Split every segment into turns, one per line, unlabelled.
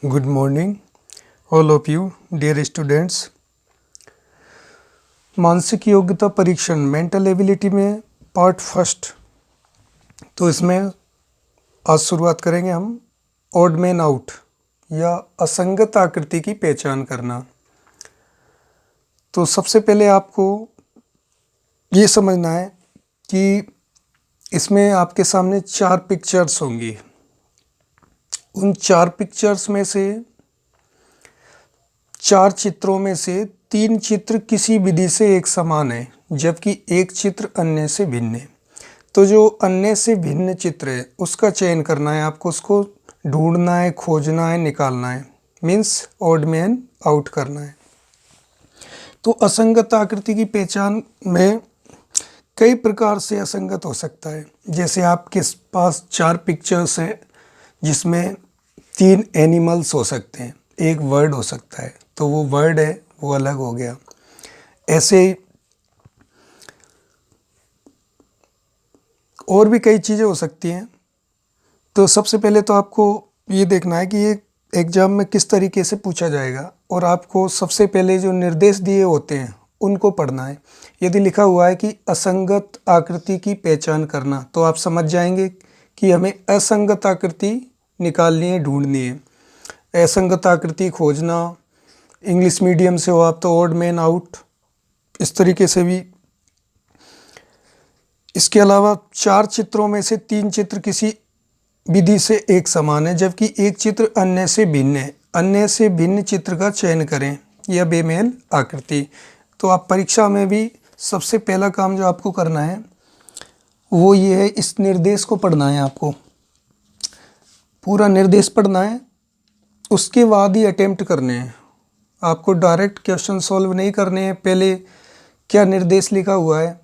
Good morning, all of you, dear students. मानसिक योग्यता परीक्षण मेंटल एबिलिटी में पार्ट फर्स्ट। तो इसमें आज शुरुआत करेंगे हम ऑड मैन आउट या असंगत आकृति की पहचान करना। तो सबसे पहले आपको ये समझना है कि इसमें आपके सामने 4 पिक्चर्स होंगी। उन 4 पिक्चर्स में से 4 चित्रों में से 3 चित्र किसी विधि से एक समान है, जबकि एक चित्र अन्य से भिन्न है। तो जो अन्य से भिन्न चित्र है उसका चयन करना है आपको, उसको ढूंढना है, खोजना है, निकालना है, मीन्स ऑड मैन आउट करना है। तो असंगत आकृति की पहचान में कई प्रकार से असंगत हो सकता है। जैसे आपके पास 4 पिक्चर्स हैं जिसमें 3 एनिमल्स हो सकते हैं, एक वर्ड हो सकता है, तो वो वर्ड है वो अलग हो गया। ऐसे और भी कई चीज़ें हो सकती हैं। तो सबसे पहले तो आपको ये देखना है कि ये एग्ज़ाम में किस तरीके से पूछा जाएगा, और आपको सबसे पहले जो निर्देश दिए होते हैं उनको पढ़ना है। यदि लिखा हुआ है कि असंगत आकृति की पहचान करना, तो आप समझ जाएंगे कि हमें असंगत आकृति निकालनी है, ढूंढनी है। असंगत आकृति खोजना, इंग्लिश मीडियम से हो आप तो ऑड मैन आउट, इस तरीके से भी। इसके अलावा 4 चित्रों में से 3 चित्र किसी विधि से एक समान है, जबकि एक चित्र अन्य से भिन्न है। अन्य से भिन्न चित्र का चयन करें, यह बेमेल आकृति। तो आप परीक्षा में भी सबसे पहला काम जो आपको करना है वो ये है, इस निर्देश को पढ़ना है। आपको पूरा निर्देश पढ़ना है, उसके बाद ही अटेम्प्ट करने हैं। आपको डायरेक्ट क्वेश्चन सॉल्व नहीं करने हैं। पहले क्या निर्देश लिखा हुआ है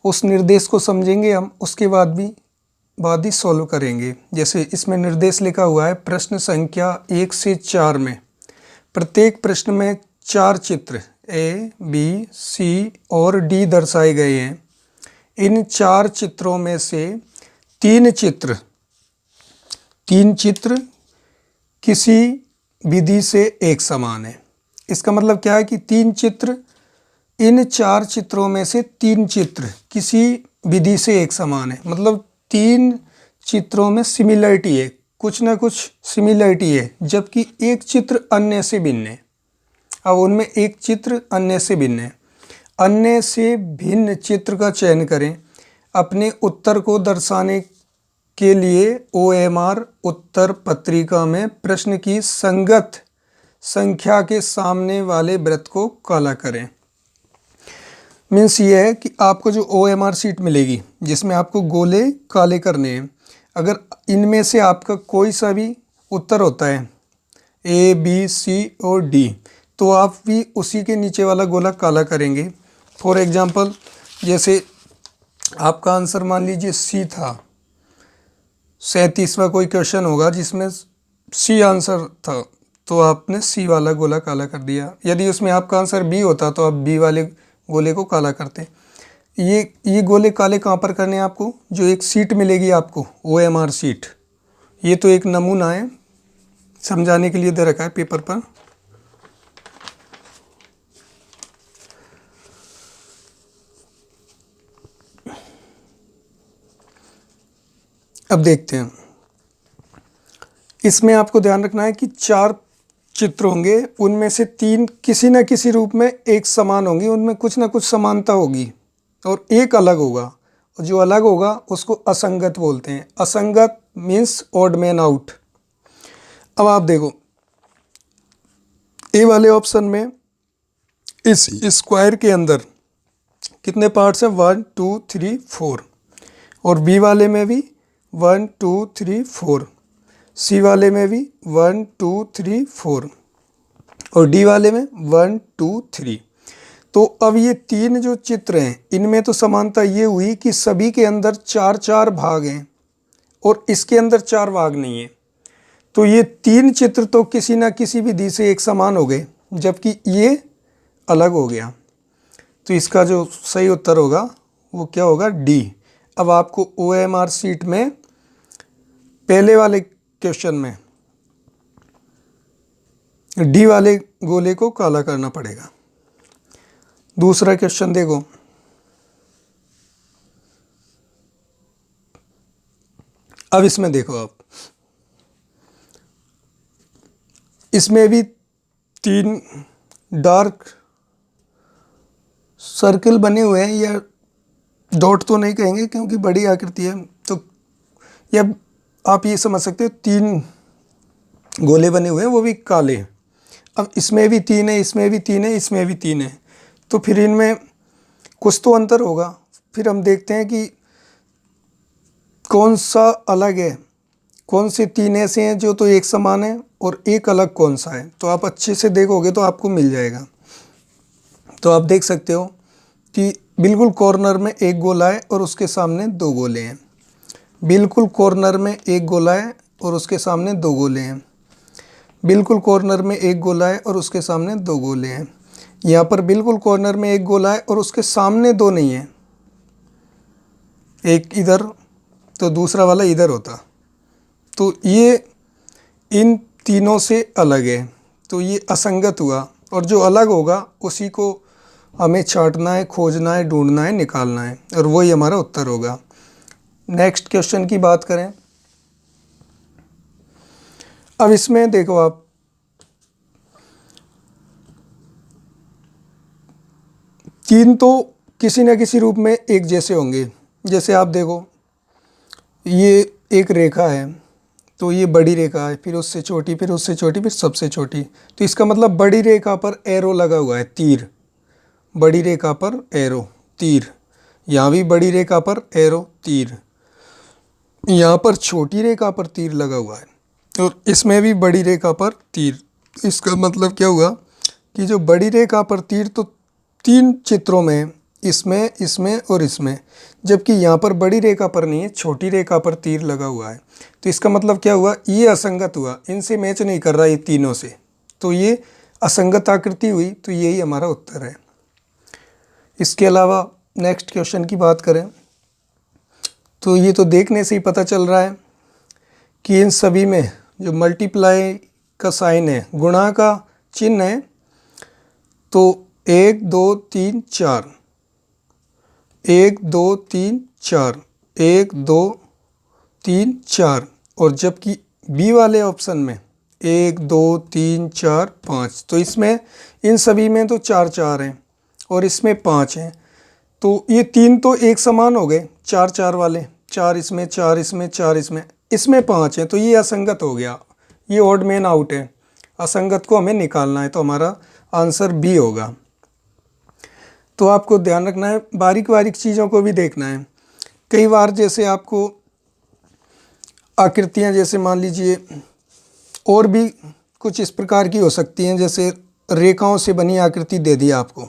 उस निर्देश को समझेंगे हम, उसके बाद ही सॉल्व करेंगे। जैसे इसमें निर्देश लिखा हुआ है, प्रश्न संख्या 1 से 4 में प्रत्येक प्रश्न में 4 चित्र ए, बी, सी और डी दर्शाए गए हैं। इन 4 चित्रों में से 3 चित्र किसी विधि से एक समान है। इसका मतलब क्या है कि इन 4 चित्रों में से 3 चित्र किसी विधि से एक समान है। मतलब 3 चित्रों में सिमिलरिटी है, कुछ ना कुछ सिमिलरिटी है, जबकि एक चित्र अन्य से भिन्न है। अब उनमें एक चित्र अन्य से भिन्न है। अन्य से भिन्न चित्र का चयन करें। अपने उत्तर को दर्शाने के लिए OMR उत्तर पत्रिका में प्रश्न की संगत संख्या के सामने वाले वृत्त को काला करें। मीन्स ये है कि आपको जो OMR सीट मिलेगी जिसमें आपको गोले काले करने हैं, अगर इनमें से आपका कोई सा भी उत्तर होता है A, B, C और D, तो आप भी उसी के नीचे वाला गोला काला करेंगे। फॉर एग्जांपल, जैसे आपका आंसर मान लीजिए C था, 37वां कोई क्वेश्चन होगा जिसमें C आंसर था, तो आपने C वाला गोला काला कर दिया। यदि उसमें आपका आंसर B होता तो आप B वाले गोले को काला करते। ये गोले काले कहाँ पर करने हैं आपको, जो एक सीट मिलेगी आपको OMR सीट। ये तो एक नमूना है, समझाने के लिए दे रखा है पेपर पर। अब देखते हैं, इसमें आपको ध्यान रखना है कि 4 चित्र होंगे, उनमें से 3 किसी न किसी रूप में एक समान होंगे, उनमें कुछ ना कुछ समानता होगी और एक अलग होगा, और जो अलग होगा उसको असंगत बोलते हैं। असंगत मीन्स ऑड मैन आउट। अब आप देखो, ए वाले ऑप्शन में इस स्क्वायर के अंदर कितने पार्ट्स हैं, 1 2 3 4, और बी वाले में भी 1 2 3 4, सी वाले में भी 1 2 3 4, और डी वाले में 1 2 3। तो अब ये 3 जो चित्र हैं इनमें तो समानता ये हुई कि सभी के अंदर 4 भाग हैं और इसके अंदर 4 भाग नहीं है। तो ये 3 चित्र तो किसी ना किसी विधि से एक समान हो गए, जबकि ये अलग हो गया। तो इसका जो सही उत्तर होगा वो क्या होगा, डी। अब आपको OMR सीट में पहले वाले क्वेश्चन में डी वाले गोले को काला करना पड़ेगा। दूसरा क्वेश्चन देखो, अब इसमें देखो आप, इसमें भी 3 डार्क सर्कल बने हुए हैं, या डॉट तो नहीं कहेंगे क्योंकि बड़ी आकृति है, तो या आप ये समझ सकते हो 3 गोले बने हुए हैं, वो भी काले। अब इसमें भी 3 है, इसमें भी 3 है, इसमें भी 3 है, तो फिर इनमें कुछ तो अंतर होगा। फिर हम देखते हैं कि कौन सा अलग है, कौन से 3 ऐसे हैं जो तो एक समान है और एक अलग कौन सा है। तो आप अच्छे से देखोगे तो आपको मिल जाएगा। तो आप देख सकते हो कि बिल्कुल कॉर्नर में एक गोला है और उसके सामने 2 गोले हैं। बिल्कुल कॉर्नर में एक गोला है और उसके सामने 2 गोले हैं। बिल्कुल कॉर्नर में एक गोला है और उसके सामने 2 गोले हैं। यहाँ पर बिल्कुल कॉर्नर में एक गोला है और उसके सामने 2 नहीं है, एक इधर तो दूसरा वाला इधर होता, तो ये इन तीनों से अलग है, तो ये असंगत हुआ। और जो अलग होगा उसी को हमें छांटना है, खोजना है, ढूंढना है, निकालना है, और वही हमारा उत्तर होगा। नेक्स्ट क्वेश्चन की बात करें, अब इसमें देखो आप, तीन तो किसी न किसी रूप में एक जैसे होंगे। जैसे आप देखो, ये एक रेखा है, तो ये बड़ी रेखा है, फिर उससे छोटी, फिर उससे छोटी, फिर सबसे छोटी, तो इसका मतलब बड़ी रेखा पर एरो लगा हुआ है, तीर। बड़ी रेखा पर एरो, तीर। यहाँ भी बड़ी रेखा पर एरो, तीर। यहाँ पर छोटी रेखा पर तीर लगा हुआ है और इसमें भी बड़ी रेखा पर तीर। इसका मतलब क्या हुआ कि जो बड़ी रेखा पर तीर तो 3 चित्रों में, इसमें, इसमें और इसमें, जबकि यहाँ पर बड़ी रेखा पर नहीं है, छोटी रेखा पर तीर लगा हुआ है। तो इसका मतलब क्या हुआ, ये असंगत हुआ, इनसे मैच नहीं कर रहा ये तीनों से, तो ये असंगत आकृति हुई, तो यही हमारा उत्तर है। इसके अलावा नेक्स्ट क्वेश्चन की बात करें तो ये तो देखने से ही पता चल रहा है कि इन सभी में जो मल्टीप्लाई का साइन है, गुणा का चिन्ह है, तो 1 2 3 4, 1 2 3 4, 1 2 3 4, और जबकि बी वाले ऑप्शन में 1 2 3 4 5, तो इसमें इन सभी में तो 4 4 हैं और इसमें 5 हैं, तो ये 3 तो एक समान हो गए, 4 4 वाले, 4 इसमें, 4 इसमें, 4 इसमें, इसमें 5 हैं, तो ये असंगत हो गया, ये ऑड मैन आउट है। असंगत को हमें निकालना है, तो हमारा आंसर बी होगा। तो आपको ध्यान रखना है, बारीक बारीक चीज़ों को भी देखना है। कई बार जैसे आपको आकृतियाँ, जैसे मान लीजिए और भी कुछ इस प्रकार की हो सकती हैं, जैसे रेखाओं से बनी आकृति दे दी आपको,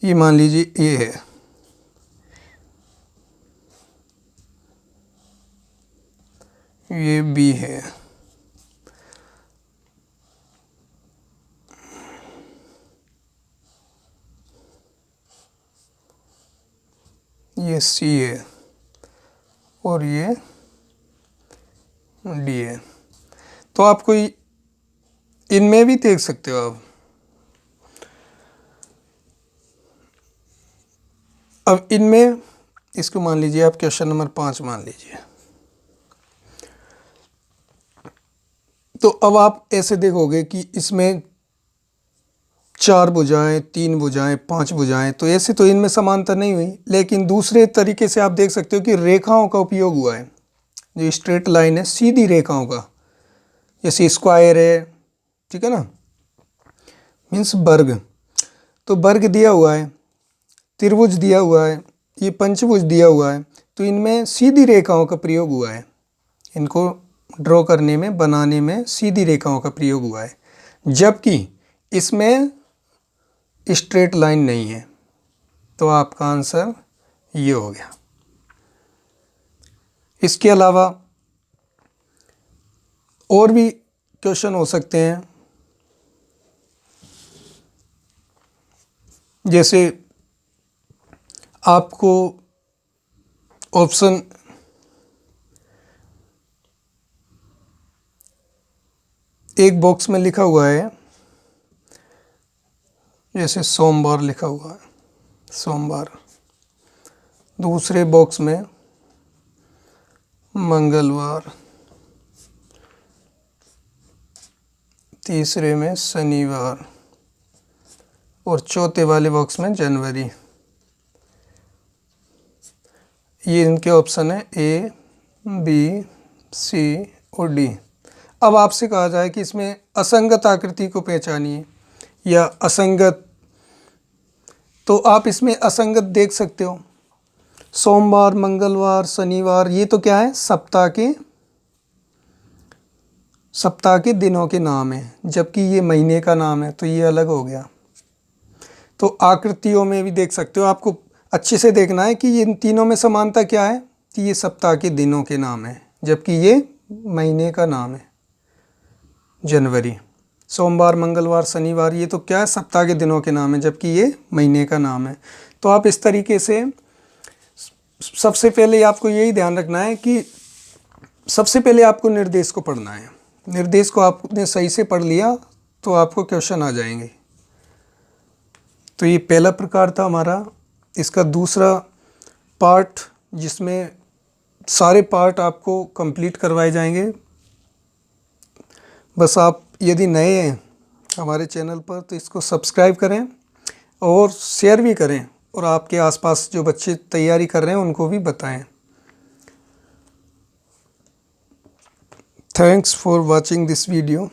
ये मान लीजिए ये है, ये बी है, ये सी है और ये डी है। तो आप कोई इनमें भी देख सकते हो आप। अब इनमें इसको मान लीजिए आप क्वेश्चन नंबर 5 मान लीजिए, तो अब आप ऐसे देखोगे कि इसमें 4 भुजाएं, 3 भुजाएं, 5 भुजाएं, तो ऐसे तो इनमें समानता नहीं हुई। लेकिन दूसरे तरीके से आप देख सकते हो कि रेखाओं का उपयोग हुआ है, जो स्ट्रेट लाइन है, सीधी रेखाओं का, जैसे स्क्वायर है, ठीक है ना, मीन्स वर्ग, तो वर्ग दिया हुआ है, त्रिभुज दिया हुआ है, ये पंचभुज दिया हुआ है, तो इनमें सीधी रेखाओं का प्रयोग हुआ है। इनको ड्रॉ करने में, बनाने में सीधी रेखाओं का प्रयोग हुआ है, जबकि इसमें स्ट्रेट लाइन नहीं है। तो आपका आंसर ये हो गया। इसके अलावा और भी क्वेश्चन हो सकते हैं, जैसे आपको ऑप्शन एक बॉक्स में लिखा हुआ है, जैसे सोमवार लिखा हुआ है, सोमवार। दूसरे बॉक्स में मंगलवार, तीसरे में शनिवार और चौथे वाले बॉक्स में जनवरी। ये इनके ऑप्शन है ए, बी, सी और डी। अब आपसे कहा जाए कि इसमें असंगत आकृति को पहचानिए या असंगत, तो आप इसमें असंगत देख सकते हो। सोमवार, मंगलवार, शनिवार, ये तो क्या है, सप्ताह के दिनों के नाम है, जबकि ये महीने का नाम है, तो ये अलग हो गया। तो आकृतियों में भी देख सकते हो, आपको अच्छे से देखना है कि इन तीनों में समानता क्या है, कि ये सप्ताह के दिनों के नाम है, जबकि ये महीने का नाम है, जनवरी। सोमवार, मंगलवार, शनिवार, ये तो क्या है, सप्ताह के दिनों के नाम है, जबकि ये महीने का नाम है। तो आप इस तरीके से, सबसे पहले आपको यही ध्यान रखना है कि सबसे पहले आपको निर्देश को पढ़ना है। निर्देश को आपने सही से पढ़ लिया तो आपको क्वेश्चन आ जाएंगे। तो ये पहला प्रकार था हमारा। इसका दूसरा पार्ट, जिसमें सारे पार्ट आपको कंप्लीट करवाए जाएंगे। बस आप यदि नए हैं हमारे चैनल पर तो इसको सब्सक्राइब करें और शेयर भी करें, और आपके आसपास जो बच्चे तैयारी कर रहे हैं उनको भी बताएं। Thanks for watching this video.